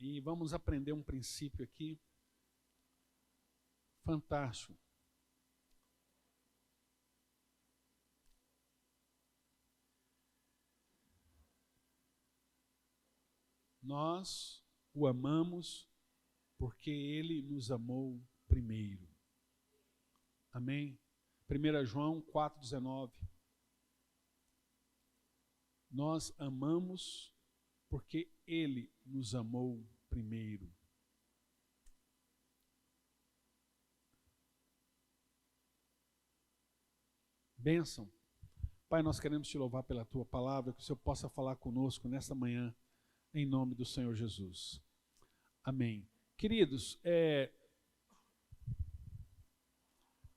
E vamos aprender um princípio aqui fantástico. Nós o amamos porque ele nos amou primeiro. Amém? 1 João 4,19. Nós amamos porque ele nos amou primeiro. Bênção. Pai, nós queremos te louvar pela tua palavra, que o Senhor possa falar conosco nesta manhã, em nome do Senhor Jesus. Amém. Queridos,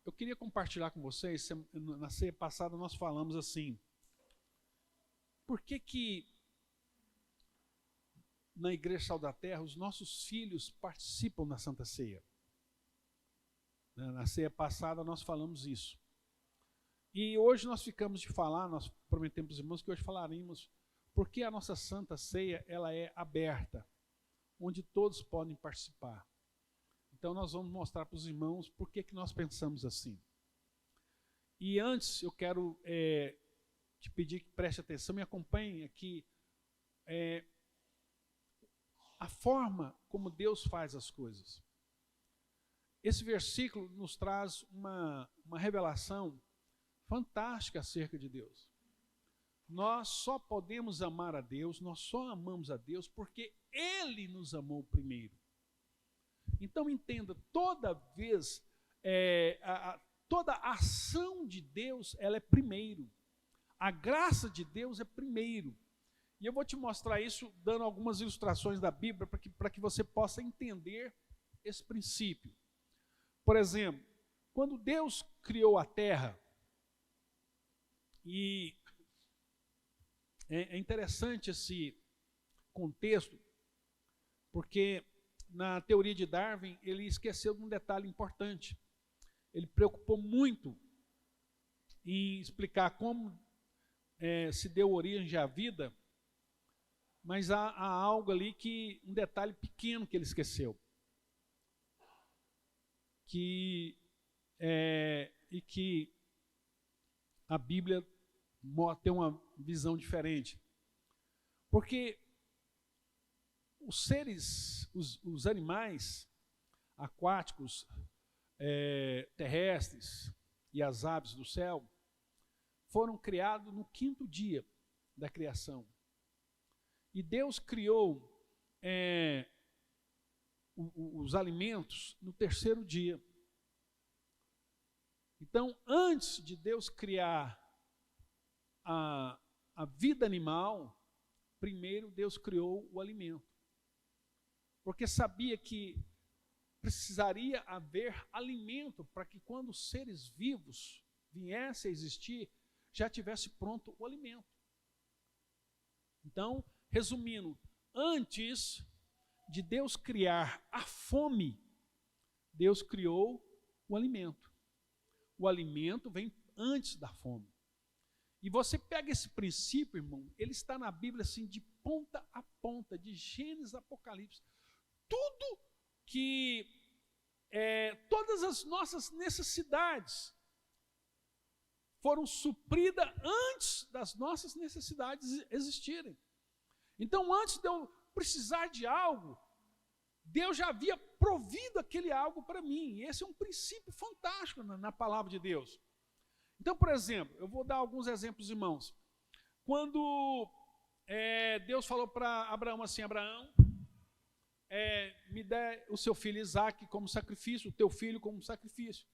eu queria compartilhar com vocês, na ceia passada nós falamos assim, por que na Igreja Sal da Terra os nossos filhos participam da Santa Ceia? Na ceia passada nós falamos isso. E hoje nós ficamos de falar, nós prometemos aos irmãos que hoje falaríamos, porque a nossa Santa Ceia ela é aberta, onde todos podem participar. Então nós vamos mostrar para os irmãos por que nós pensamos assim. E antes eu quero te pedir que preste atenção, me acompanhe aqui, a forma como Deus faz as coisas. Esse versículo nos traz uma revelação fantástica acerca de Deus. Nós só podemos amar a Deus, nós só amamos a Deus porque Ele nos amou primeiro. Então entenda, toda vez, toda a ação de Deus, ela é primeiro. A graça de Deus é primeiro. E eu vou te mostrar isso dando algumas ilustrações da Bíblia para que você possa entender esse princípio. Por exemplo, quando Deus criou a terra, e é interessante esse contexto, porque na teoria de Darwin ele esqueceu de um detalhe importante. Ele preocupou muito em explicar como se deu origem à vida, mas há algo ali um detalhe pequeno que ele esqueceu. E que a Bíblia tem uma visão diferente. Porque os seres, os animais aquáticos, terrestres e as aves do céu foram criados no 5º dia da criação. E Deus criou os alimentos no 3º dia. Então, antes de Deus criar a vida animal, primeiro Deus criou o alimento. Porque sabia que precisaria haver alimento para que quando os seres vivos viessem a existir, já tivesse pronto o alimento. Então, resumindo, antes de Deus criar a fome, Deus criou o alimento. O alimento vem antes da fome. E você pega esse princípio, irmão, ele está na Bíblia assim, de ponta a ponta, de Gênesis a Apocalipse. Tudo que, todas as nossas necessidades foram supridas antes das nossas necessidades existirem. Então, antes de eu precisar de algo, Deus já havia provido aquele algo para mim. E esse é um princípio fantástico na palavra de Deus. Então, por exemplo, eu vou dar alguns exemplos, irmãos. Quando Deus falou para Abraão assim, Abraão, me dê o seu filho Isaque como sacrifício, o teu filho como sacrifício.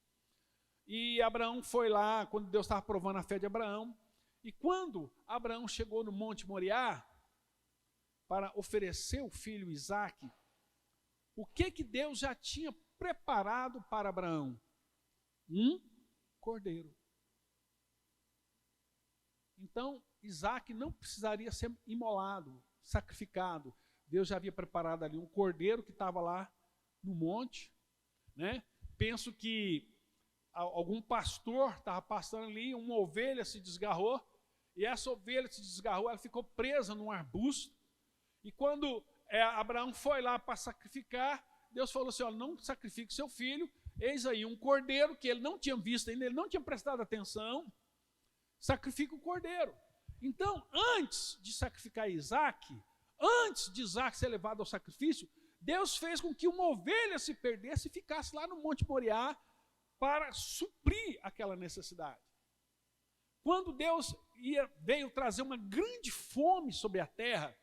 E Abraão foi lá, quando Deus estava provando a fé de Abraão, e quando Abraão chegou no Monte Moriá, para oferecer o filho Isaque, o que Deus já tinha preparado para Abraão? Um cordeiro. Então, Isaque não precisaria ser imolado, sacrificado. Deus já havia preparado ali um cordeiro que estava lá no monte, né? Penso que algum pastor estava passando ali, uma ovelha se desgarrou, e essa ovelha se desgarrou, ela ficou presa num arbusto, e quando Abraão foi lá para sacrificar. Deus falou assim, não sacrifique seu filho. Eis aí um cordeiro que ele não tinha visto ainda, ele não tinha prestado atenção. Sacrifica o cordeiro. Então, antes de sacrificar Isaac, antes de Isaac ser levado ao sacrifício, Deus fez com que uma ovelha se perdesse e ficasse lá no Monte Moriá para suprir aquela necessidade. Quando Deus veio trazer uma grande fome sobre a terra,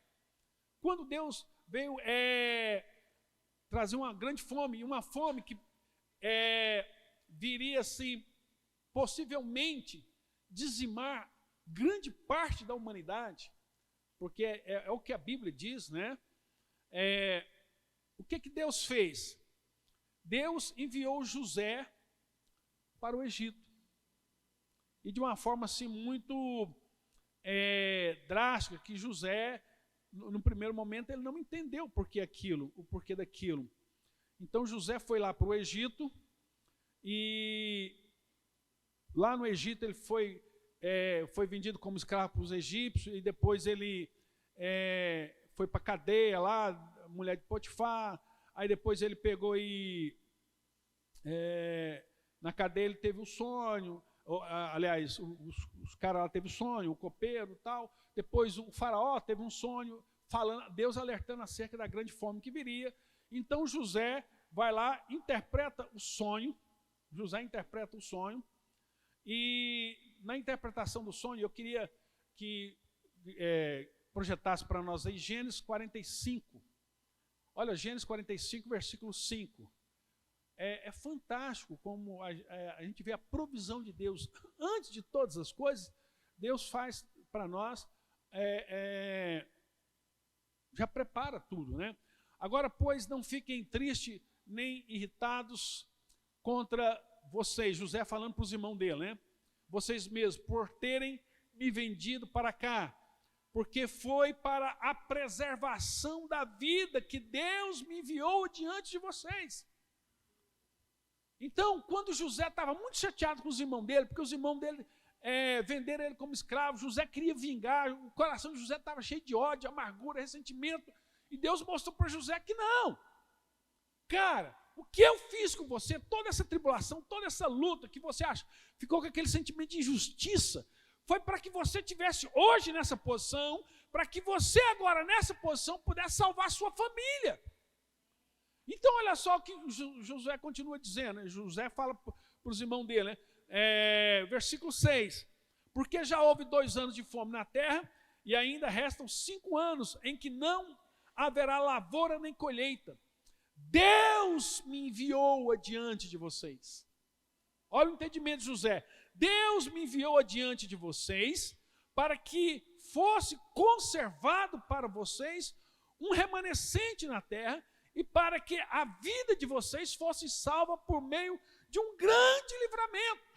quando Deus veio trazer uma grande fome, e uma fome que viria assim, possivelmente dizimar grande parte da humanidade, porque é o que a Bíblia diz, né? O que Deus fez? Deus enviou José para o Egito. E de uma forma assim muito drástica, que José, no primeiro momento, ele não entendeu o porquê daquilo. Então José foi lá para o Egito, e lá no Egito ele foi vendido como escravo para os egípcios, e depois ele foi para a cadeia lá, mulher de Potifar. Aí depois ele pegou e na cadeia ele teve um sonho. Aliás, os caras lá teve um sonho, o copeiro e tal. Depois o faraó teve um sonho, Deus alertando acerca da grande fome que viria. Então José vai lá, interpreta o sonho. José interpreta o sonho. E na interpretação do sonho, eu queria que projetasse para nós aí Gênesis 45. Olha, Gênesis 45, versículo 5. É fantástico como a gente vê a provisão de Deus. Antes de todas as coisas, Deus faz para nós, já prepara tudo, né? Agora, pois, não fiquem tristes nem irritados contra vocês. José falando para os irmãos dele, né? Vocês mesmos, por terem me vendido para cá, porque foi para a preservação da vida que Deus me enviou diante de vocês. Então, quando José estava muito chateado com os irmãos dele, porque os irmãos dele venderam ele como escravo, José queria vingar, o coração de José estava cheio de ódio, amargura, ressentimento, e Deus mostrou para José que não. Cara, o que eu fiz com você, toda essa tribulação, toda essa luta que você acha, ficou com aquele sentimento de injustiça, foi para que você tivesse hoje nessa posição, para que você agora nessa posição pudesse salvar a sua família. Então olha só o que José continua dizendo, né? José fala para os irmãos dele, né? Versículo 6, porque já houve 2 anos de fome na terra, e ainda restam 5 anos em que não haverá lavoura nem colheita. Deus me enviou adiante de vocês. Olha o entendimento de José. Deus me enviou adiante de vocês para que fosse conservado para vocês um remanescente na terra e para que a vida de vocês fosse salva por meio de um grande livramento.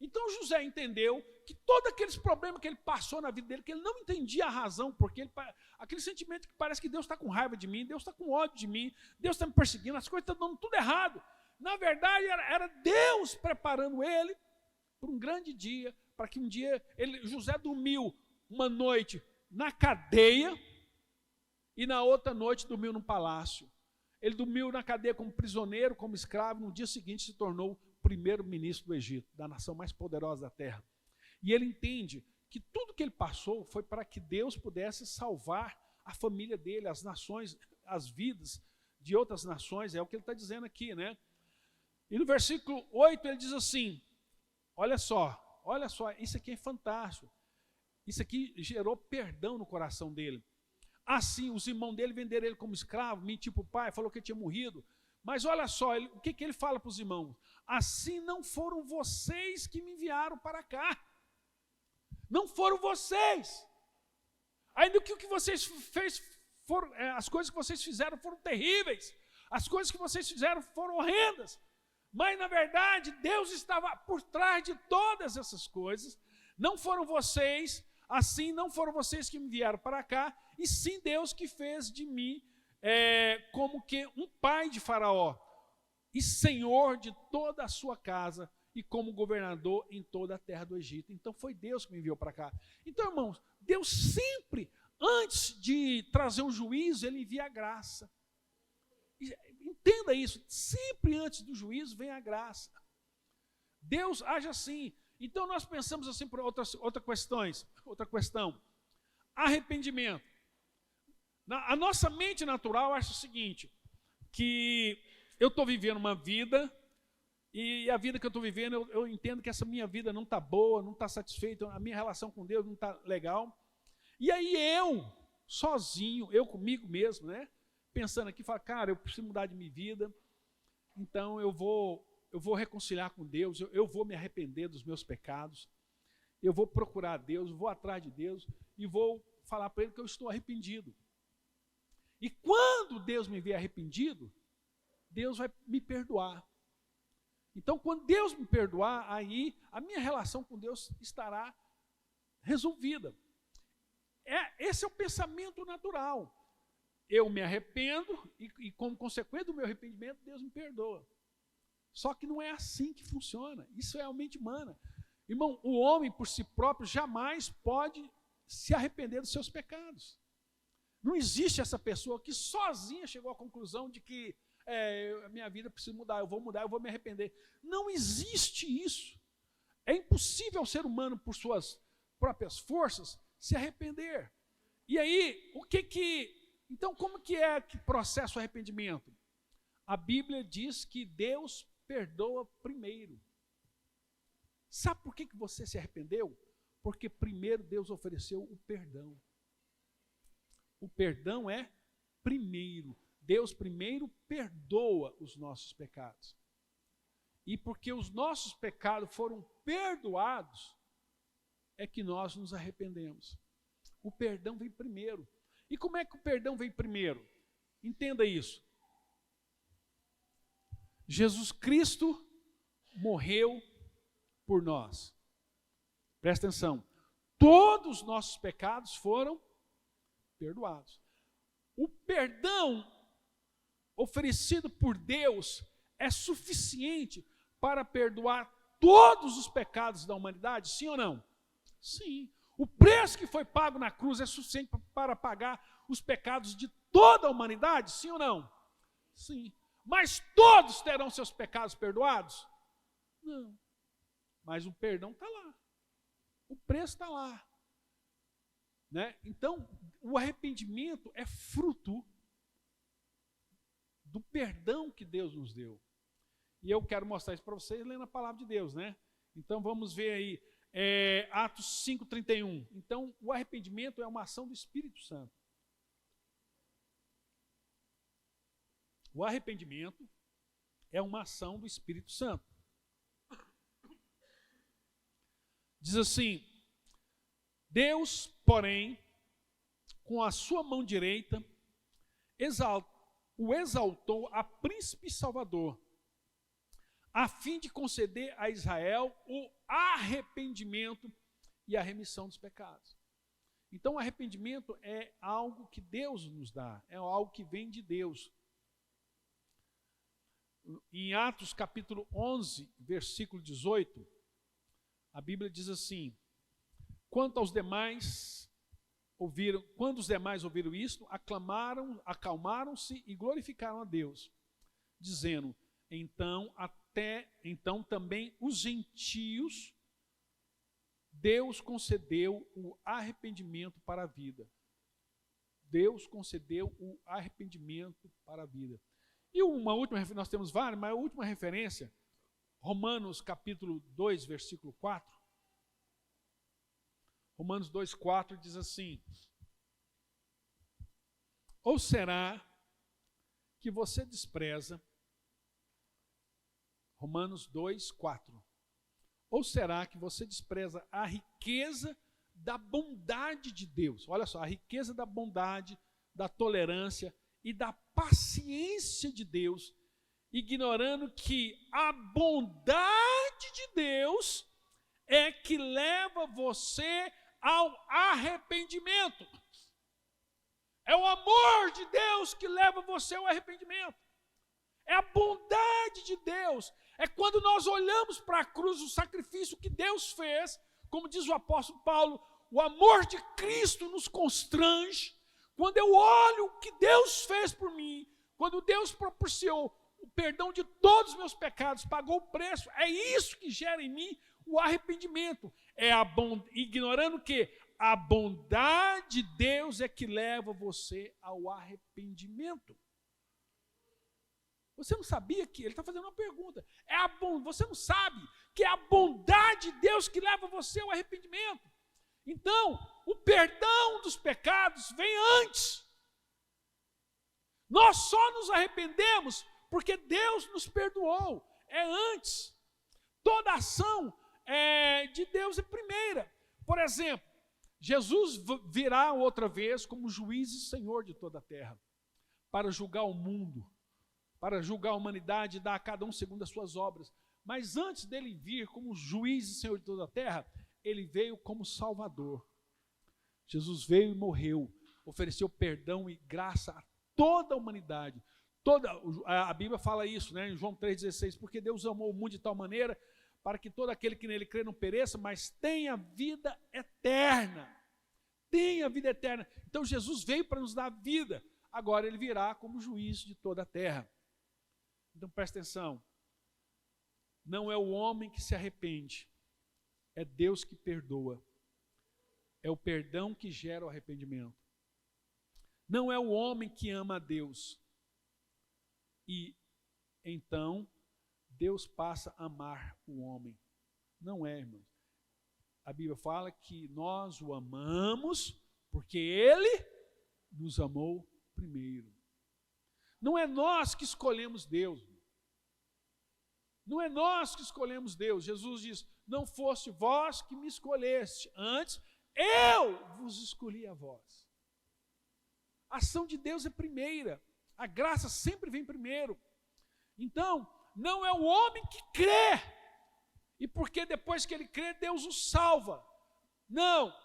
Então José entendeu que todos aqueles problemas que ele passou na vida dele, que ele não entendia a razão, porque aquele sentimento que parece que Deus está com raiva de mim, Deus está com ódio de mim, Deus está me perseguindo, as coisas estão dando tudo errado. Na verdade, era Deus preparando ele para um grande dia, para que um dia José dormiu uma noite na cadeia e na outra noite dormiu no palácio. Ele dormiu na cadeia como prisioneiro, como escravo, no dia seguinte se tornou primeiro-ministro do Egito, da nação mais poderosa da terra. E ele entende que tudo que ele passou foi para que Deus pudesse salvar a família dele, as nações, as vidas de outras nações, é o que ele está dizendo aqui, né? E no versículo 8 ele diz assim, olha só, isso aqui é fantástico, isso aqui gerou perdão no coração dele. Assim, os irmãos dele venderam ele como escravo, mentiu para o pai, falou que ele tinha morrido. Mas olha só, o que ele fala para os irmãos? Assim não foram vocês que me enviaram para cá. Não foram vocês. Ainda que o que vocês fez, as coisas que vocês fizeram foram terríveis. As coisas que vocês fizeram foram horrendas. Mas, na verdade, Deus estava por trás de todas essas coisas. Não foram vocês, assim não foram vocês que me enviaram para cá, e sim Deus que fez de mim como que um pai de Faraó, e senhor de toda a sua casa, e como governador em toda a terra do Egito. Então foi Deus que me enviou para cá. Então, irmãos, Deus sempre, antes de trazer o juízo, ele envia a graça. Entenda isso, sempre antes do juízo vem a graça. Deus age assim. Então nós pensamos assim por outra questão. Arrependimento. A nossa mente natural acha o seguinte, que eu estou vivendo uma vida, e a vida que eu estou vivendo, eu entendo que essa minha vida não está boa, não está satisfeita, a minha relação com Deus não está legal. E aí eu, sozinho, eu comigo mesmo, né? Pensando aqui, falo, cara, eu preciso mudar de minha vida, então eu vou reconciliar com Deus, eu vou me arrepender dos meus pecados, eu vou procurar Deus, vou atrás de Deus e vou falar para Ele que eu estou arrependido. E quando Deus me vê arrependido, Deus vai me perdoar. Então, quando Deus me perdoar, aí a minha relação com Deus estará resolvida. Esse é o pensamento natural. Eu me arrependo e como consequência do meu arrependimento, Deus me perdoa. Só que não é assim que funciona. Isso é a mente humana. Irmão, o homem por si próprio jamais pode se arrepender dos seus pecados. Não existe essa pessoa que sozinha chegou à conclusão de que a minha vida precisa mudar, eu vou me arrepender. Não existe isso. É impossível ao ser humano, por suas próprias forças, se arrepender. E aí, então como que é que processa o arrependimento? A Bíblia diz que Deus perdoa primeiro. Sabe por que você se arrependeu? Porque primeiro Deus ofereceu o perdão. O perdão é primeiro. Deus primeiro perdoa os nossos pecados. E porque os nossos pecados foram perdoados, é que nós nos arrependemos. O perdão vem primeiro. E como é que o perdão vem primeiro? Entenda isso. Jesus Cristo morreu por nós. Presta atenção. Todos os nossos pecados foram perdoados. O perdão oferecido por Deus é suficiente para perdoar todos os pecados da humanidade? Sim ou não? Sim. O preço que foi pago na cruz é suficiente para pagar os pecados de toda a humanidade? Sim ou não? Sim. Mas todos terão seus pecados perdoados? Não. Mas o perdão está lá. O preço está lá. Né? Então, o arrependimento é fruto do perdão que Deus nos deu. E eu quero mostrar isso para vocês lendo a palavra de Deus, né? Então vamos ver aí, Atos 5:31. Então, o arrependimento é uma ação do Espírito Santo. O arrependimento é uma ação do Espírito Santo. Diz assim: Deus, porém, com a sua mão direita, o exaltou a príncipe salvador, a fim de conceder a Israel o arrependimento e a remissão dos pecados. Então, o arrependimento é algo que Deus nos dá, é algo que vem de Deus. Em Atos capítulo 11, versículo 18, a Bíblia diz assim: quando os demais ouviram isto, acalmaram-se e glorificaram a Deus, dizendo: então também os gentios, Deus concedeu o arrependimento para a vida. Deus concedeu o arrependimento para a vida. E uma última referência, nós temos várias, mas a última referência, Romanos capítulo 2, versículo 4. Romanos 2,4 diz assim: ou será que você despreza, Romanos 2,4, ou será que você despreza a riqueza da bondade de Deus? Olha só, a riqueza da bondade, da tolerância e da paciência de Deus, ignorando que a bondade de Deus é que leva você ao arrependimento. É o amor de Deus que leva você ao arrependimento. É a bondade de Deus. É quando nós olhamos para a cruz, o sacrifício que Deus fez, como diz o apóstolo Paulo, o amor de Cristo nos constrange, quando eu olho o que Deus fez por mim, quando Deus proporcionou o perdão de todos os meus pecados, pagou o preço, é isso que gera em mim o arrependimento. Ignorando que a bondade de Deus é que leva você ao arrependimento. Você não sabia que, ele está fazendo uma pergunta, você não sabe que é a bondade de Deus que leva você ao arrependimento? Então, o perdão dos pecados vem antes. Nós só nos arrependemos porque Deus nos perdoou, é antes. Toda ação de Deus é primeira. Por exemplo, Jesus virá outra vez como juiz e senhor de toda a terra, para julgar o mundo, para julgar a humanidade e dar a cada um segundo as suas obras. Mas antes dele vir como juiz e senhor de toda a terra, ele veio como salvador. Jesus veio e morreu, ofereceu perdão e graça a toda a humanidade. A Bíblia fala isso, né, em João 3,16, porque Deus amou o mundo de tal maneira para que todo aquele que nele crê não pereça, mas tenha vida eterna. Tenha vida eterna. Então Jesus veio para nos dar vida. Agora ele virá como juiz de toda a terra. Então presta atenção. Não é o homem que se arrepende, é Deus que perdoa. É o perdão que gera o arrependimento. Não é o homem que ama a Deus. E então Deus passa a amar o homem. Não é, irmãos. A Bíblia fala que nós o amamos porque Ele nos amou primeiro. Não é nós que escolhemos Deus. Não é nós que escolhemos Deus. Jesus diz, não foste vós que me escolheste, antes eu vos escolhi a vós. A ação de Deus é primeira. A graça sempre vem primeiro. Então, não é o homem que crê, e porque depois que ele crê, Deus o salva. Não,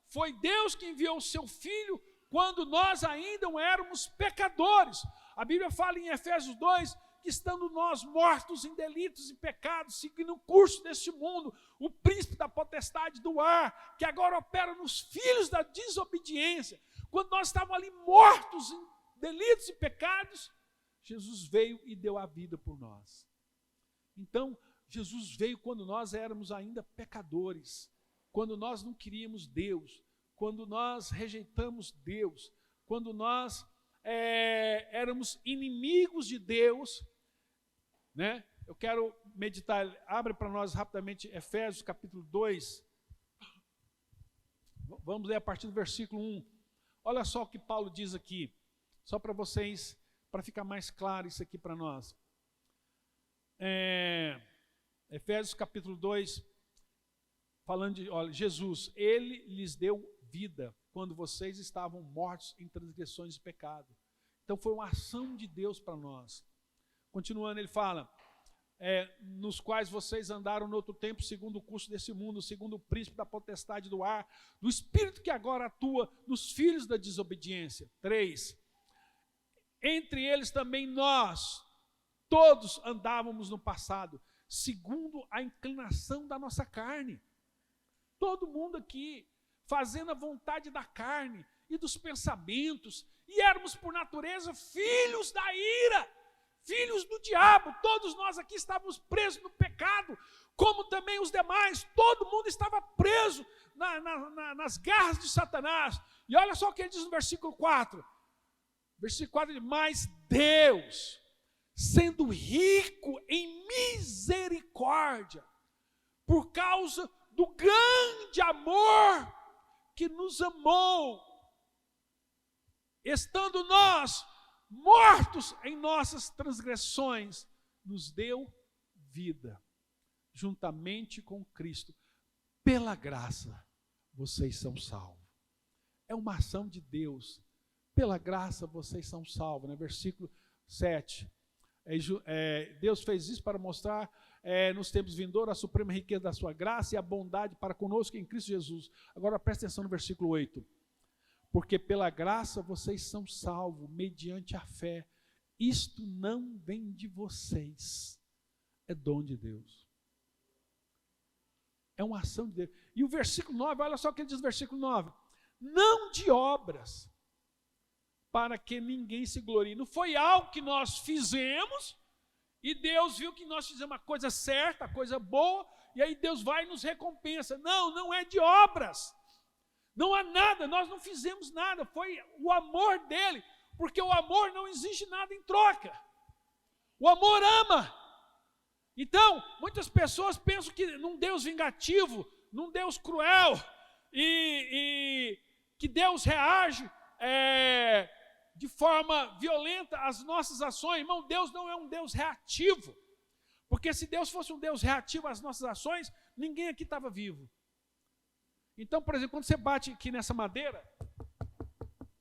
foi Deus que enviou o seu Filho quando nós ainda éramos pecadores. A Bíblia fala em Efésios 2, que estando nós mortos em delitos e pecados, seguindo o curso deste mundo, o príncipe da potestade do ar, que agora opera nos filhos da desobediência, quando nós estávamos ali mortos em delitos e pecados, Jesus veio e deu a vida por nós. Então, Jesus veio quando nós éramos ainda pecadores, quando nós não queríamos Deus, quando nós rejeitamos Deus, quando nós éramos inimigos de Deus, né? Eu quero meditar, abre para nós rapidamente Efésios capítulo 2, vamos ler a partir do versículo 1, olha só o que Paulo diz aqui, só para vocês, para ficar mais claro isso aqui para nós. Efésios capítulo 2, falando de, olha, Jesus, Ele lhes deu vida quando vocês estavam mortos em transgressões e pecado. Então foi uma ação de Deus para nós. Continuando, ele fala, nos quais vocês andaram no outro tempo, segundo o curso desse mundo, segundo o príncipe da potestade do ar, do espírito que agora atua nos filhos da desobediência. 3. Entre eles também nós, todos andávamos no passado, segundo a inclinação da nossa carne. Todo mundo aqui, fazendo a vontade da carne e dos pensamentos, e éramos por natureza filhos da ira, filhos do diabo. Todos nós aqui estávamos presos no pecado, como também os demais. Todo mundo estava preso nas garras de Satanás. E olha só o que ele diz no versículo 4. Versículo 4 diz, mas Deus, sendo rico em misericórdia, por causa do grande amor que nos amou, estando nós mortos em nossas transgressões, nos deu vida, juntamente com Cristo. Pela graça, vocês são salvos. É uma ação de Deus. Pela graça, vocês são salvos. Né? Versículo 7. Deus fez isso para mostrar nos tempos vindouros a suprema riqueza da sua graça e a bondade para conosco em Cristo Jesus. Agora presta atenção no versículo 8. Porque pela graça vocês são salvos mediante a fé. Isto não vem de vocês, é dom de Deus. É uma ação de Deus. E o versículo 9, olha só o que ele diz no versículo 9. Não de obras, para que ninguém se glorie. Não foi algo que nós fizemos, e Deus viu que nós fizemos a coisa certa, a coisa boa, e aí Deus vai e nos recompensa. Não, não é de obras. Não há nada, nós não fizemos nada, foi o amor dele, porque o amor não exige nada em troca. O amor ama. Então, muitas pessoas pensam que num Deus vingativo, num Deus cruel, e que Deus reage de forma violenta às nossas ações. Irmão, Deus não é um Deus reativo, porque se Deus fosse um Deus reativo às nossas ações, ninguém aqui estava vivo. Então, por exemplo, quando você bate aqui nessa madeira,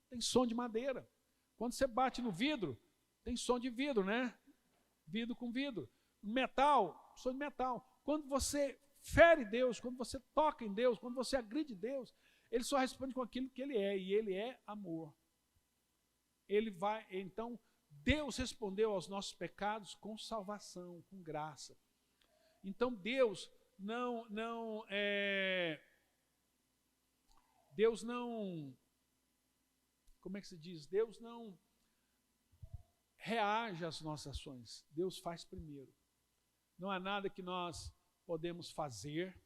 tem som de madeira. Quando você bate no vidro, tem som de vidro, né? Vidro com vidro. Metal, som de metal. Quando você fere Deus, quando você toca em Deus, quando você agride Deus, ele só responde com aquilo que ele é, e ele é amor. Então, Deus respondeu aos nossos pecados com salvação, com graça. Então, Deus não como é que se diz? Deus não reage às nossas ações. Deus faz primeiro. Não há nada que nós podemos fazer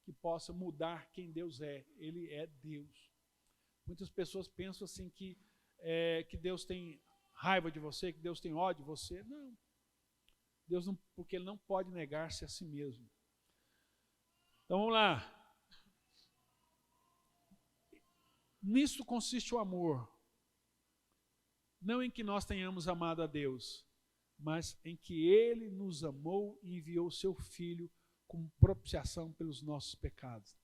que possa mudar quem Deus é. Ele é Deus. Muitas pessoas pensam assim que Deus tem raiva de você, que Deus tem ódio de você. Não. Deus não, porque Ele não pode negar-se a si mesmo. Então vamos lá. Nisso consiste o amor. Não em que nós tenhamos amado a Deus, mas em que Ele nos amou e enviou o seu Filho como propiciação pelos nossos pecados.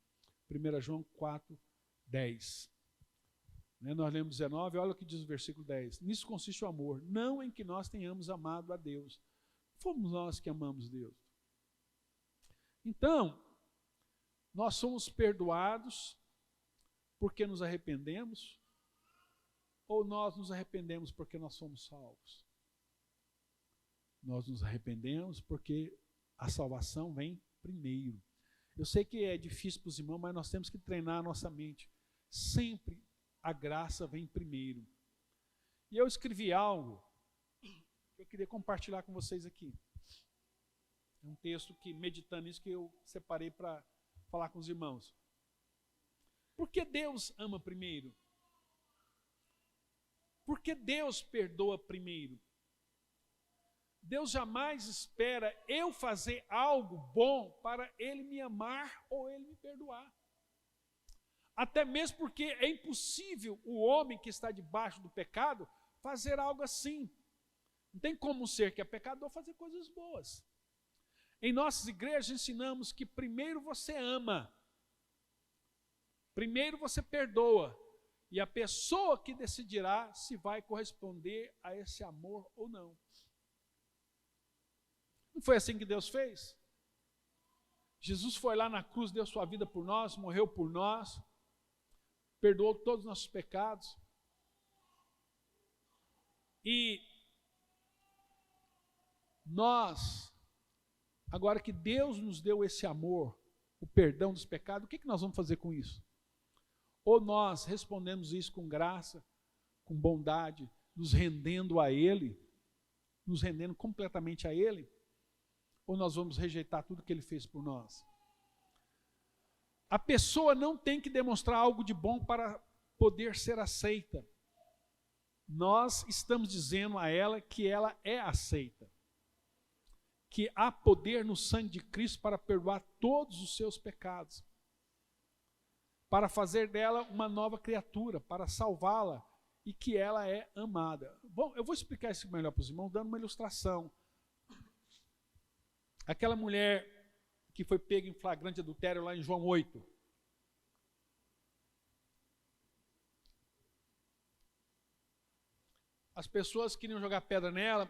1 João 4, 10. Nós lemos 19, olha o que diz o versículo 10. Nisso consiste o amor, não em que nós tenhamos amado a Deus. Fomos nós que amamos Deus. Então, nós somos perdoados porque nos arrependemos, ou nós nos arrependemos porque nós somos salvos? Nós nos arrependemos porque a salvação vem primeiro. Eu sei que é difícil para os irmãos, mas nós temos que treinar a nossa mente. Sempre a graça vem primeiro. E eu escrevi algo que eu queria compartilhar com vocês aqui. É um texto que, meditando nisso, que eu separei para falar com os irmãos. Por que Deus ama primeiro? Por que Deus perdoa primeiro? Deus jamais espera eu fazer algo bom para Ele me amar ou Ele me perdoar. Até mesmo porque é impossível o homem que está debaixo do pecado fazer algo assim. Não tem como um ser que é pecador fazer coisas boas. Em nossas igrejas ensinamos que primeiro você ama, primeiro você perdoa, e a pessoa que decidirá se vai corresponder a esse amor ou não. Não foi assim que Deus fez? Jesus foi lá na cruz, deu sua vida por nós, morreu por nós, perdoou todos os nossos pecados. E nós, agora que Deus nos deu esse amor, o perdão dos pecados, o que nós vamos fazer com isso? Ou nós respondemos isso com graça, com bondade, nos rendendo a Ele, nos rendendo completamente a Ele, ou nós vamos rejeitar tudo que Ele fez por nós? A pessoa não tem que demonstrar algo de bom para poder ser aceita. Nós estamos dizendo a ela que ela é aceita, que há poder no sangue de Cristo para perdoar todos os seus pecados, para fazer dela uma nova criatura, para salvá-la, e que ela é amada. Bom, eu vou explicar isso melhor para os irmãos, dando uma ilustração. Aquela mulher que foi pega em flagrante adultério lá em João 8. As pessoas queriam jogar pedra nela,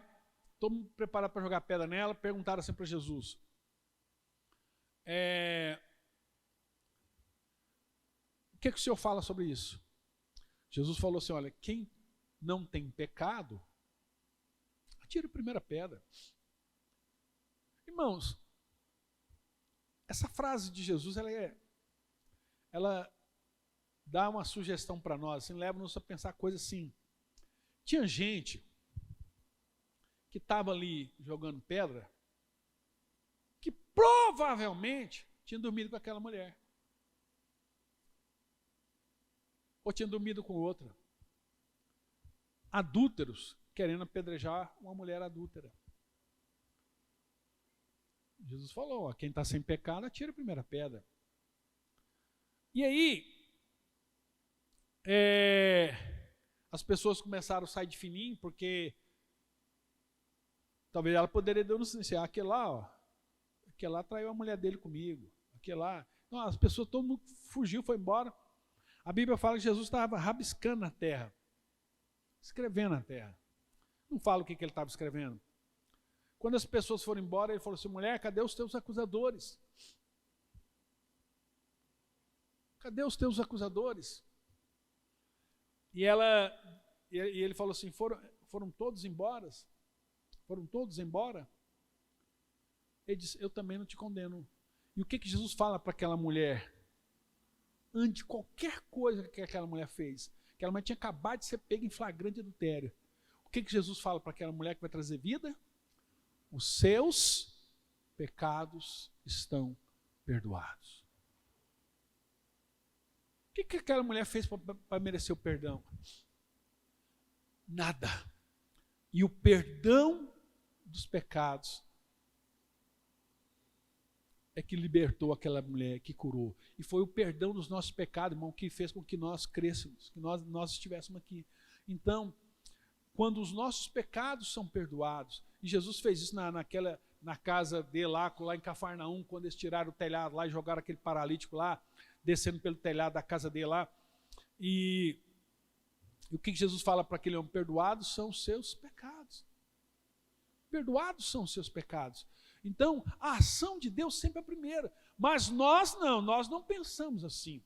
todo mundo preparado para jogar pedra nela, perguntaram assim para Jesus. O que o senhor fala sobre isso? Jesus falou assim, olha, quem não tem pecado, atire a primeira pedra. Irmãos, essa frase de Jesus, ela dá uma sugestão para nós, assim, leva-nos a pensar coisas assim. Tinha gente que estava ali jogando pedra, que provavelmente tinha dormido com aquela mulher. Ou tinha dormido com outra. Adúlteros querendo apedrejar uma mulher adúltera. Jesus falou, ó, quem está sem pecado, atira a primeira pedra. E aí, as pessoas começaram a sair de fininho, porque talvez ela poderia denunciar, aquele lá traiu a mulher dele comigo, aquele lá. Então, as pessoas, todo mundo fugiu, foi embora. A Bíblia fala que Jesus estava rabiscando na terra, escrevendo na terra. Não fala o que ele estava escrevendo. Quando as pessoas foram embora, ele falou assim, mulher, cadê os teus acusadores? Cadê os teus acusadores? E ele falou assim, foram todos embora? Foram todos embora? Ele disse, eu também não te condeno. E o que Jesus fala para aquela mulher? Ante qualquer coisa que aquela mulher fez. Aquela mulher tinha acabado de ser pega em flagrante adultério. O que Jesus fala para aquela mulher que vai trazer vida? Os seus pecados estão perdoados. O que aquela mulher fez para merecer o perdão? Nada. E o perdão dos pecados é que libertou aquela mulher, que curou. E foi o perdão dos nossos pecados, irmão, que fez com que nós crescêssemos, que nós estivéssemos aqui. Então, quando os nossos pecados são perdoados, e Jesus fez isso na casa dele lá em Cafarnaum, quando eles tiraram o telhado lá e jogaram aquele paralítico lá, descendo pelo telhado da casa dele lá. E o que Jesus fala para aquele homem? Perdoados são os seus pecados. Perdoados são os seus pecados. Então, a ação de Deus sempre é a primeira. Mas nós não pensamos assim.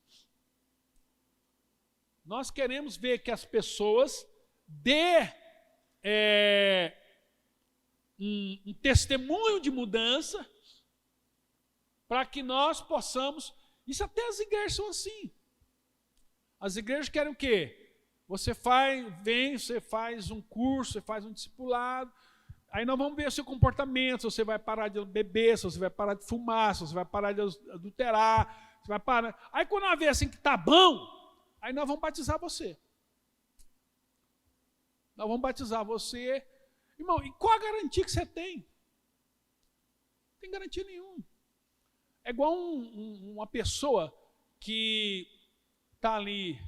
Nós queremos ver que as pessoas dê um testemunho de mudança para que nós possamos... Isso até as igrejas são assim. As igrejas querem o quê? Você faz um curso, você faz um discipulado, aí nós vamos ver o seu comportamento, se você vai parar de beber, se você vai parar de fumar, se você vai parar de adulterar, você vai parar... Aí quando nós vê assim que está bom, aí nós vamos batizar você. Nós vamos batizar você. Irmão, e qual a garantia que você tem? Não tem garantia nenhuma. É igual uma pessoa que está ali,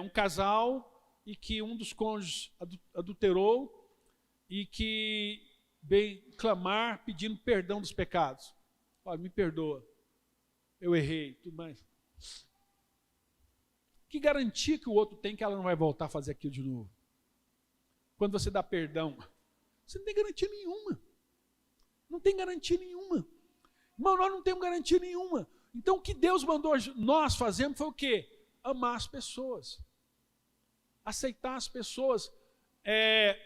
um casal, e que um dos cônjuges adulterou, e que vem clamar pedindo perdão dos pecados. Olha, me perdoa, eu errei, tudo mais. Que garantia que o outro tem que ela não vai voltar a fazer aquilo de novo? Quando você dá perdão, você não tem garantia nenhuma. Não tem garantia nenhuma. Irmão, nós não temos garantia nenhuma. Então o que Deus mandou nós fazermos foi o quê? Amar as pessoas. Aceitar as pessoas.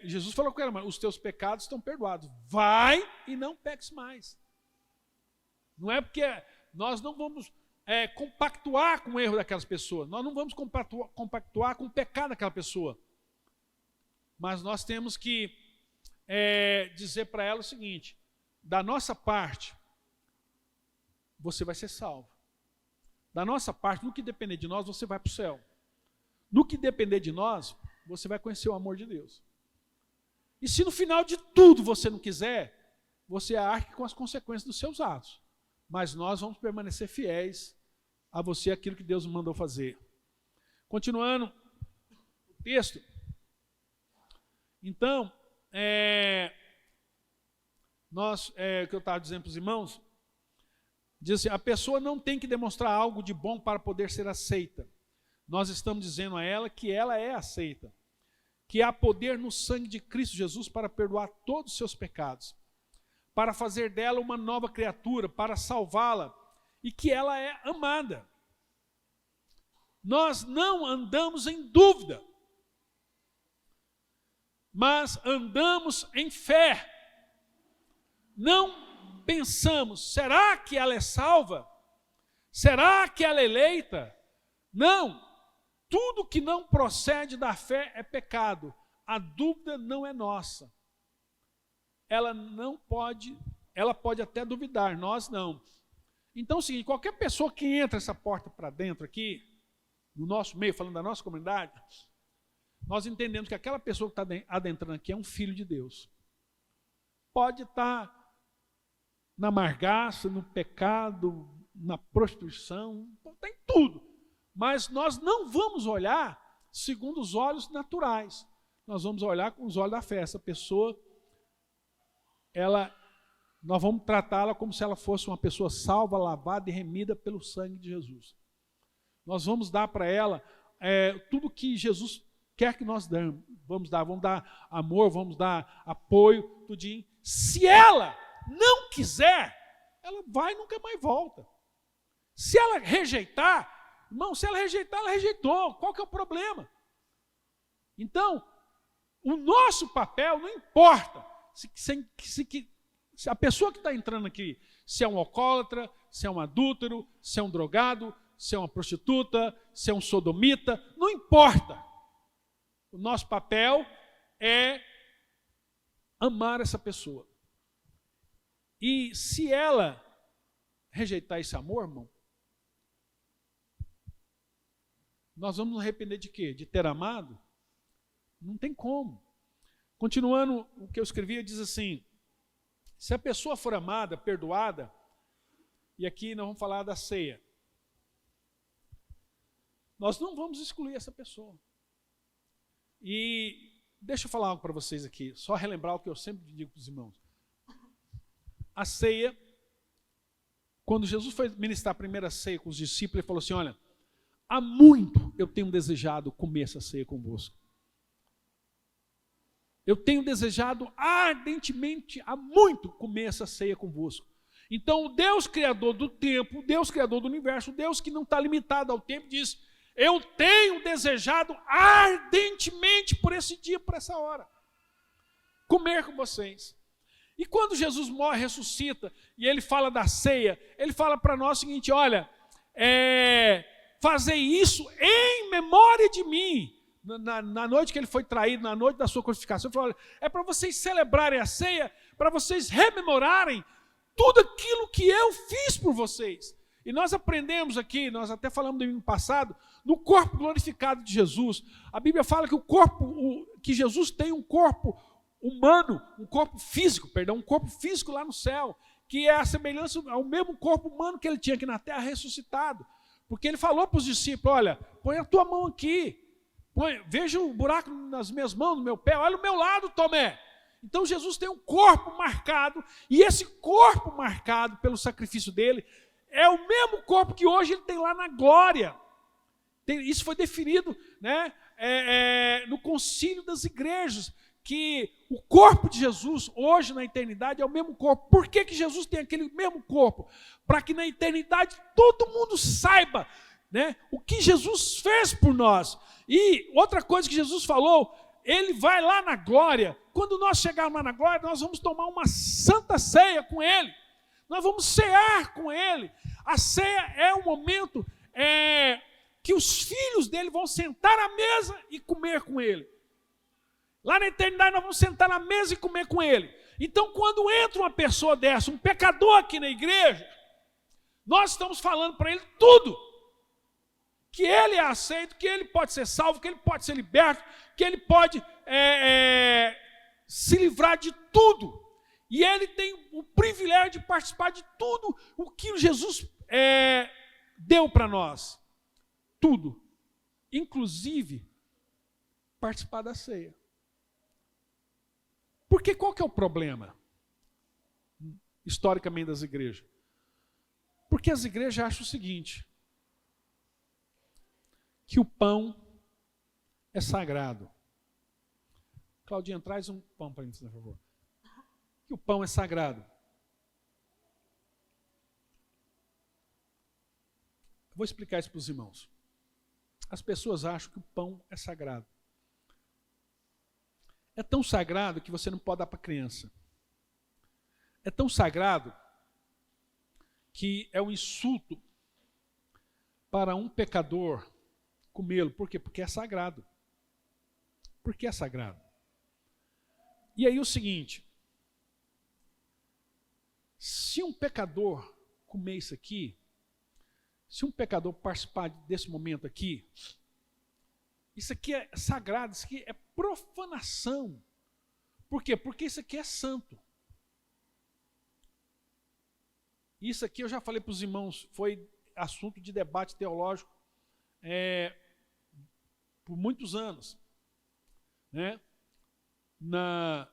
Jesus falou com ela, os teus pecados estão perdoados. Vai e não peques mais. Não é porque nós não vamos compactuar com o erro daquelas pessoas. Nós não vamos compactuar com o pecado daquela pessoa. Mas nós temos que dizer para ela o seguinte, da nossa parte, você vai ser salvo. Da nossa parte, no que depender de nós, você vai para o céu. No que depender de nós, você vai conhecer o amor de Deus. E se no final de tudo você não quiser, você arque com as consequências dos seus atos. Mas nós vamos permanecer fiéis a você, aquilo que Deus nos mandou fazer. Continuando o texto. Então, o que eu estava dizendo para os irmãos, diz assim, a pessoa não tem que demonstrar algo de bom para poder ser aceita. Nós estamos dizendo a ela que ela é aceita, que há poder no sangue de Cristo Jesus para perdoar todos os seus pecados, para fazer dela uma nova criatura, para salvá-la, e que ela é amada. Nós não andamos em dúvida, mas andamos em fé. Não pensamos, será que ela é salva? Será que ela é eleita? Não. Tudo que não procede da fé é pecado. A dúvida não é nossa. Ela pode até duvidar, nós não. Então é o seguinte, qualquer pessoa que entra essa porta para dentro aqui, no nosso meio, falando da nossa comunidade, nós entendemos que aquela pessoa que está adentrando aqui é um filho de Deus. Pode estar na amargaça, no pecado, na prostituição, está em tudo. Mas nós não vamos olhar segundo os olhos naturais. Nós vamos olhar com os olhos da fé. Essa pessoa, nós vamos tratá-la como se ela fosse uma pessoa salva, lavada e remida pelo sangue de Jesus. Nós vamos dar para ela tudo que Jesus quer que nós damos. Vamos dar amor, vamos dar apoio, tudinho. Se ela não quiser, ela vai e nunca mais volta. Se ela rejeitar, irmão, se ela rejeitar, ela rejeitou. Qual que é o problema? Então, o nosso papel não importa se a pessoa que está entrando aqui, se é um alcoólatra, se é um adúltero, se é um drogado, se é uma prostituta, se é um sodomita, não importa. O nosso papel é amar essa pessoa. E se ela rejeitar esse amor, irmão, nós vamos nos arrepender de quê? De ter amado? Não tem como. Continuando o que eu escrevi, diz assim, se a pessoa for amada, perdoada, e aqui nós vamos falar da ceia, nós não vamos excluir essa pessoa. E deixa eu falar algo para vocês aqui, só relembrar o que eu sempre digo para os irmãos. A ceia, quando Jesus foi ministrar a primeira ceia com os discípulos, ele falou assim, olha, há muito eu tenho desejado comer essa ceia convosco. Eu tenho desejado ardentemente, há muito, comer essa ceia convosco. Então, o Deus Criador do tempo, o Deus Criador do universo, o Deus que não está limitado ao tempo, diz, eu tenho desejado ardentemente por esse dia, por essa hora, comer com vocês. E quando Jesus morre, ressuscita, e ele fala da ceia, ele fala para nós o seguinte, olha, fazei isso em memória de mim. Na noite que ele foi traído, na noite da sua crucificação, ele falou, olha, é para vocês celebrarem a ceia, para vocês rememorarem tudo aquilo que eu fiz por vocês. E nós aprendemos aqui, nós até falamos no domingo passado, no corpo glorificado de Jesus. A Bíblia fala que que Jesus tem um corpo humano, um corpo físico lá no céu, que é a semelhança ao mesmo corpo humano que ele tinha aqui na terra, ressuscitado. Porque ele falou para os discípulos, olha, põe a tua mão aqui, veja o buraco nas minhas mãos, no meu pé, olha o meu lado, Tomé. Então Jesus tem um corpo marcado, e esse corpo marcado pelo sacrifício dele, é o mesmo corpo que hoje ele tem lá na glória. Isso foi definido, né, no concílio das igrejas, que o corpo de Jesus, hoje na eternidade, é o mesmo corpo. Por que Jesus tem aquele mesmo corpo? Para que na eternidade todo mundo saiba, né, o que Jesus fez por nós. E outra coisa que Jesus falou, ele vai lá na glória. Quando nós chegarmos lá na glória, nós vamos tomar uma santa ceia com ele. Nós vamos cear com ele. A ceia é um momento que os filhos dele vão sentar à mesa e comer com ele. Lá na eternidade nós vamos sentar na mesa e comer com ele. Então quando entra uma pessoa dessa, um pecador aqui na igreja, nós estamos falando para ele tudo. Que ele é aceito, que ele pode ser salvo, que ele pode ser liberto, que ele pode se livrar de tudo. E ele tem o privilégio de participar de tudo o que Jesus deu para nós. Tudo. Inclusive, participar da ceia. Porque qual que é o problema, historicamente, das igrejas? Porque as igrejas acham o seguinte, que o pão é sagrado. Claudinha, traz um pão para mim, por favor. Que o pão é sagrado. Vou explicar isso para os irmãos. As pessoas acham que o pão é sagrado. É tão sagrado que você não pode dar para criança. É tão sagrado que é um insulto para um pecador comê-lo. Por quê? Porque é sagrado. Porque é sagrado. E aí o seguinte, se um pecador comer isso aqui, se um pecador participar desse momento aqui, isso aqui é sagrado, isso aqui é profanação. Por quê? Porque isso aqui é santo. Isso aqui eu já falei para os irmãos, foi assunto de debate teológico por muitos anos. Né? Na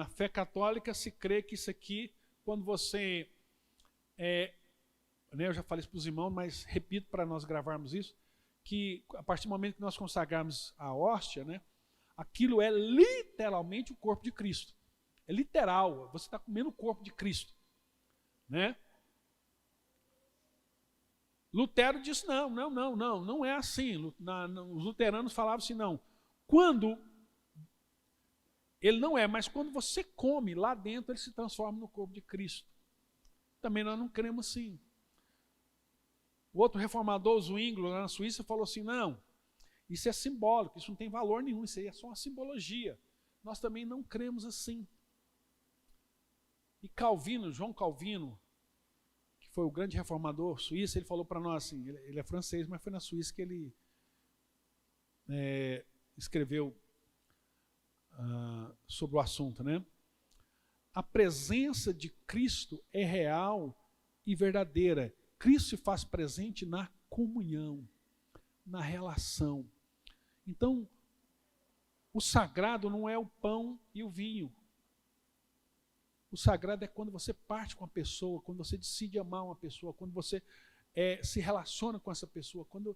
fé católica se crê que isso aqui, quando você... eu já falei isso para os irmãos, mas repito para nós gravarmos isso, que a partir do momento que nós consagrarmos a hóstia, né, aquilo é literalmente o corpo de Cristo. É literal, você está comendo o corpo de Cristo. Né? Lutero disse, não é assim. Os luteranos falavam assim, não. Quando, ele não é, mas quando você come, lá dentro ele se transforma no corpo de Cristo. Também nós não cremos assim. O outro reformador, o Zwinglio, lá na Suíça, falou assim, não, isso é simbólico, isso não tem valor nenhum, isso aí é só uma simbologia. Nós também não cremos assim. E Calvino, João Calvino, que foi o grande reformador suíço, ele falou para nós assim, ele é francês, mas foi na Suíça que ele escreveu sobre o assunto, né? A presença de Cristo é real e verdadeira. Cristo se faz presente na comunhão, na relação. Então, o sagrado não é o pão e o vinho. O sagrado é quando você parte com a pessoa, quando você decide amar uma pessoa, quando você se relaciona com essa pessoa, quando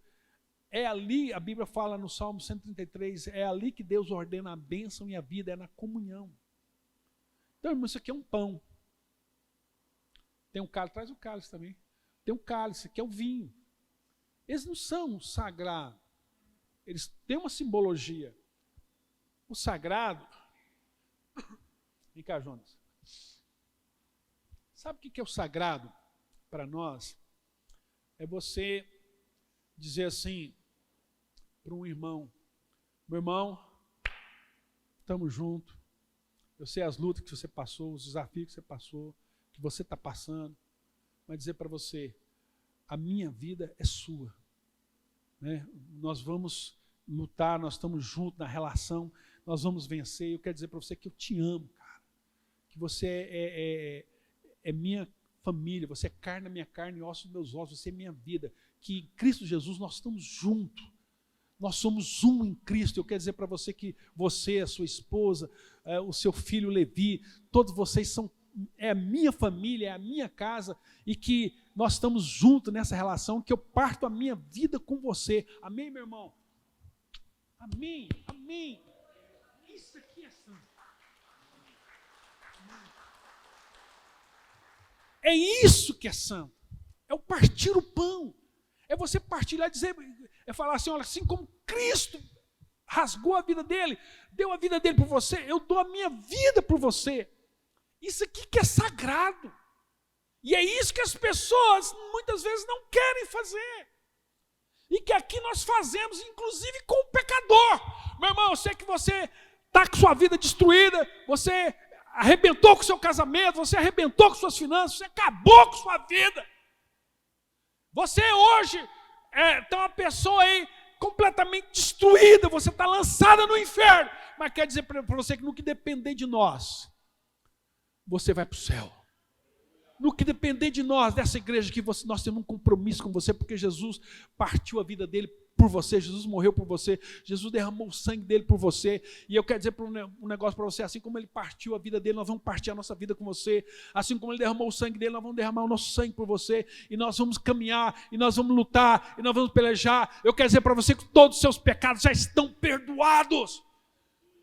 é ali, a Bíblia fala no Salmo 133, é ali que Deus ordena a bênção e a vida, é na comunhão. Então, irmão, isso aqui é um pão. Tem um cálice, traz o cálice também. Tem um cálice, que é o vinho. Eles não são sagrados. Eles têm uma simbologia. O sagrado... Vem cá, Jonas. Sabe o que é o sagrado para nós? É você dizer assim para um irmão, meu irmão, estamos juntos, eu sei as lutas que você passou, os desafios que você passou, que você está passando, mas dizer para você, a minha vida é sua. Né? Nós vamos lutar, nós estamos juntos na relação, nós vamos vencer, eu quero dizer para você que eu te amo, cara. Que você é minha família, você é carne da minha carne e osso dos meus ossos, você é minha vida, que em Cristo Jesus nós estamos juntos, nós somos um em Cristo. Eu quero dizer para você que você, a sua esposa, o seu filho Levi, todos vocês é a minha família, é a minha casa, e que nós estamos juntos nessa relação, que eu parto a minha vida com você. Amém, meu irmão? Amém, amém. Isso aqui é santo. É isso que é santo. É o partir o pão. É você partilhar e dizer, é falar assim, olha, assim como Cristo rasgou a vida dele, deu a vida dele por você, eu dou a minha vida por você. Isso aqui que é sagrado. E é isso que as pessoas muitas vezes não querem fazer. E que aqui nós fazemos, inclusive com o pecador. Meu irmão, eu sei que você está com sua vida destruída, você arrebentou com o seu casamento, você arrebentou com suas finanças, você acabou com sua vida. Você hoje está uma pessoa aí completamente destruída, você está lançada no inferno. Mas quer dizer para você que no que depender de nós, você vai para o céu. No que depender de nós, dessa igreja que nós temos um compromisso com você, porque Jesus partiu a vida dele por você, Jesus morreu por você, Jesus derramou o sangue dele por você, e eu quero dizer um negócio para você, assim como ele partiu a vida dele, nós vamos partir a nossa vida com você, assim como ele derramou o sangue dele, nós vamos derramar o nosso sangue por você, e nós vamos caminhar, e nós vamos lutar, e nós vamos pelejar. Eu quero dizer para você que todos os seus pecados já estão perdoados.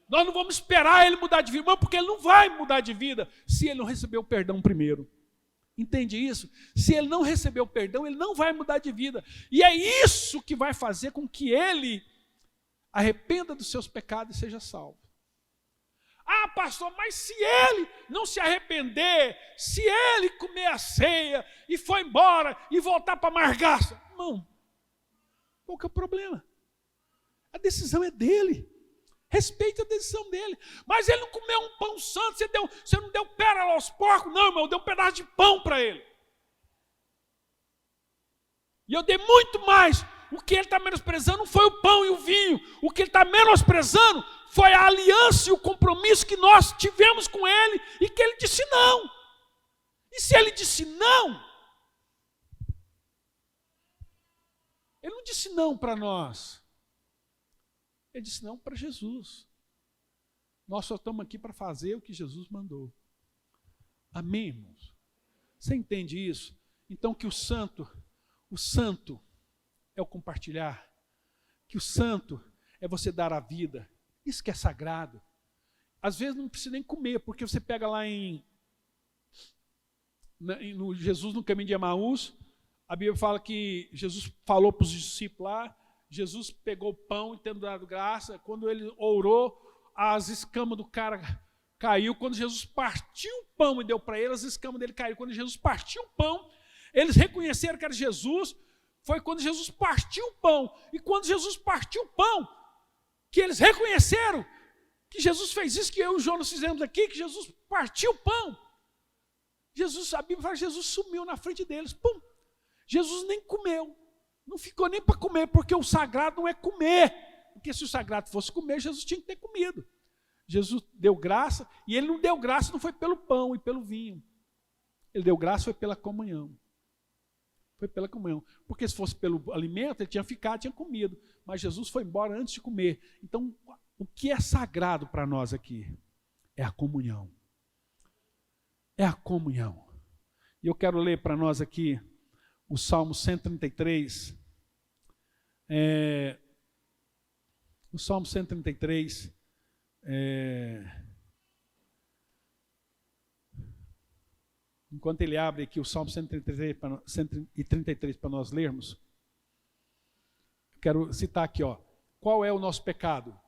Nós não vamos esperar ele mudar de vida, porque ele não vai mudar de vida se ele não receber o perdão primeiro. Entende isso? Se ele não receber o perdão, ele não vai mudar de vida. E é isso que vai fazer com que ele arrependa dos seus pecados e seja salvo. Ah, pastor, mas se ele não se arrepender, se ele comer a ceia e for embora e voltar para a margaça, irmão, qual que é o problema? A decisão é dele. Respeite a decisão dele. Mas ele não comeu um pão santo, você não deu pérola aos porcos, não, irmão, eu dei um pedaço de pão para ele. E eu dei muito mais. O que ele está menosprezando não foi o pão e o vinho. O que ele está menosprezando foi a aliança e o compromisso que nós tivemos com ele e que ele disse não. E se ele disse não, ele não disse não para nós. Ele disse não para Jesus. Nós só estamos aqui para fazer o que Jesus mandou. Amém, irmãos? Você entende isso? Então que o santo é o compartilhar. Que o santo é você dar a vida. Isso que é sagrado. Às vezes não precisa nem comer, porque você pega lá no Jesus no caminho de Emaús, a Bíblia fala que Jesus falou para os discípulos lá, Jesus pegou o pão e tendo dado graça, quando ele orou, as escamas do cara caiu, quando Jesus partiu o pão e deu para ele, as escamas dele caíram. Quando Jesus partiu o pão, eles reconheceram que era Jesus, foi quando Jesus partiu o pão. E quando Jesus partiu o pão, que eles reconheceram que Jesus fez isso que eu e o Jonas fizemos aqui, que Jesus partiu o pão. A Bíblia fala que Jesus sumiu na frente deles. Pum! Jesus nem comeu. Não ficou nem para comer, porque o sagrado não é comer. Porque se o sagrado fosse comer, Jesus tinha que ter comido. Jesus deu graça, e ele não deu graça, não foi pelo pão e pelo vinho. Ele deu graça, foi pela comunhão. Foi pela comunhão. Porque se fosse pelo alimento, ele tinha ficado, tinha comido. Mas Jesus foi embora antes de comer. Então, o que é sagrado para nós aqui? É a comunhão. É a comunhão. E eu quero ler para nós aqui o Salmo 133. O Salmo 133. Enquanto ele abre aqui o Salmo 133 para nós lermos, eu quero citar aqui, qual é o nosso pecado?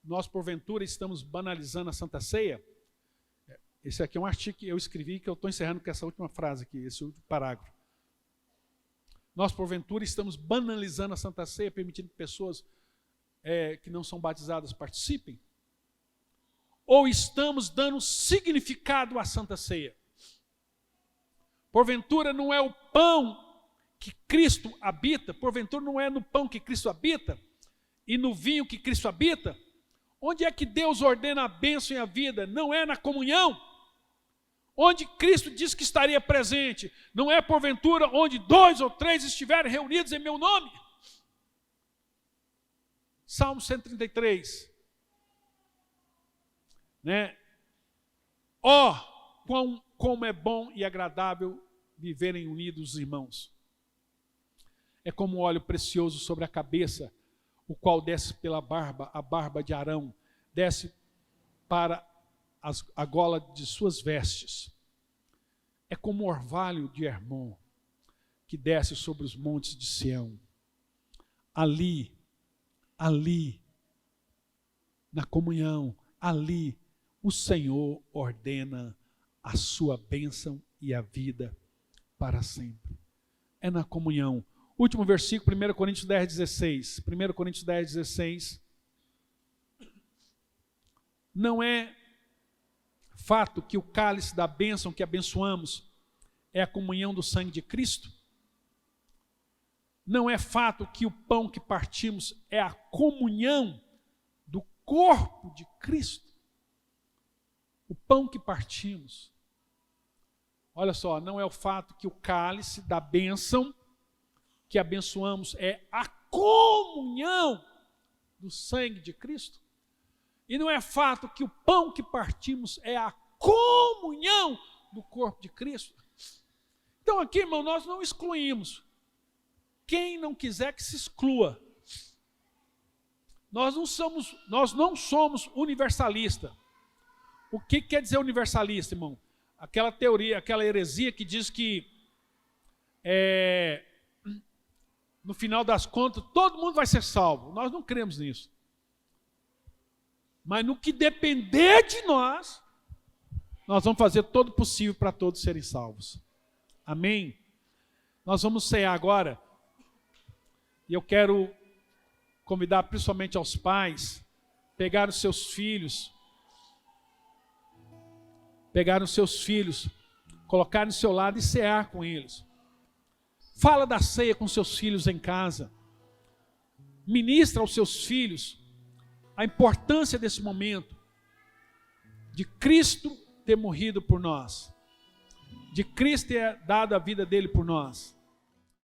Nós, porventura, estamos banalizando a Santa Ceia? Esse aqui é um artigo que eu escrevi, que eu estou encerrando com essa última frase aqui, esse último parágrafo. Nós, porventura, estamos banalizando a Santa Ceia, permitindo que pessoas que não são batizadas participem? Ou estamos dando significado à Santa Ceia? Porventura não é o pão que Cristo habita? Porventura não é no pão que Cristo habita? E no vinho que Cristo habita? Onde é que Deus ordena a bênção e a vida? Não é na comunhão? Onde Cristo diz que estaria presente? Não é porventura onde 2 ou 3 estiverem reunidos em meu nome? Salmo 133. Como é bom e agradável viverem unidos os irmãos. É como óleo precioso sobre a cabeça, o qual desce pela barba, a barba de Arão, desce para a gola de suas vestes. É como o orvalho de Hermon, que desce sobre os montes de Sião. Ali, na comunhão, ali, o Senhor ordena a sua bênção e a vida para sempre. É na comunhão. Último versículo, 1 Coríntios 10, 16. 1 Coríntios 10, 16. Não é fato que o cálice da bênção que abençoamos é a comunhão do sangue de Cristo? Não é fato que o pão que partimos é a comunhão do corpo de Cristo? O pão que partimos. Olha só, não é o fato que o cálice da bênção que abençoamos é a comunhão do sangue de Cristo? E não é fato que o pão que partimos é a comunhão do corpo de Cristo? Então aqui, irmão, nós não excluímos. Quem não quiser que se exclua. Nós não somos universalistas. O que quer dizer universalista, irmão? Aquela teoria, aquela heresia que diz que no final das contas todo mundo vai ser salvo. Nós não cremos nisso. Mas no que depender de nós, nós vamos fazer todo o possível para todos serem salvos. Amém? Nós vamos cear agora. E eu quero convidar principalmente aos pais, pegar os seus filhos, colocar no seu lado e cear com eles. Fala da ceia com seus filhos em casa. Ministra aos seus filhos a importância desse momento, de Cristo ter morrido por nós, de Cristo ter dado a vida dele por nós.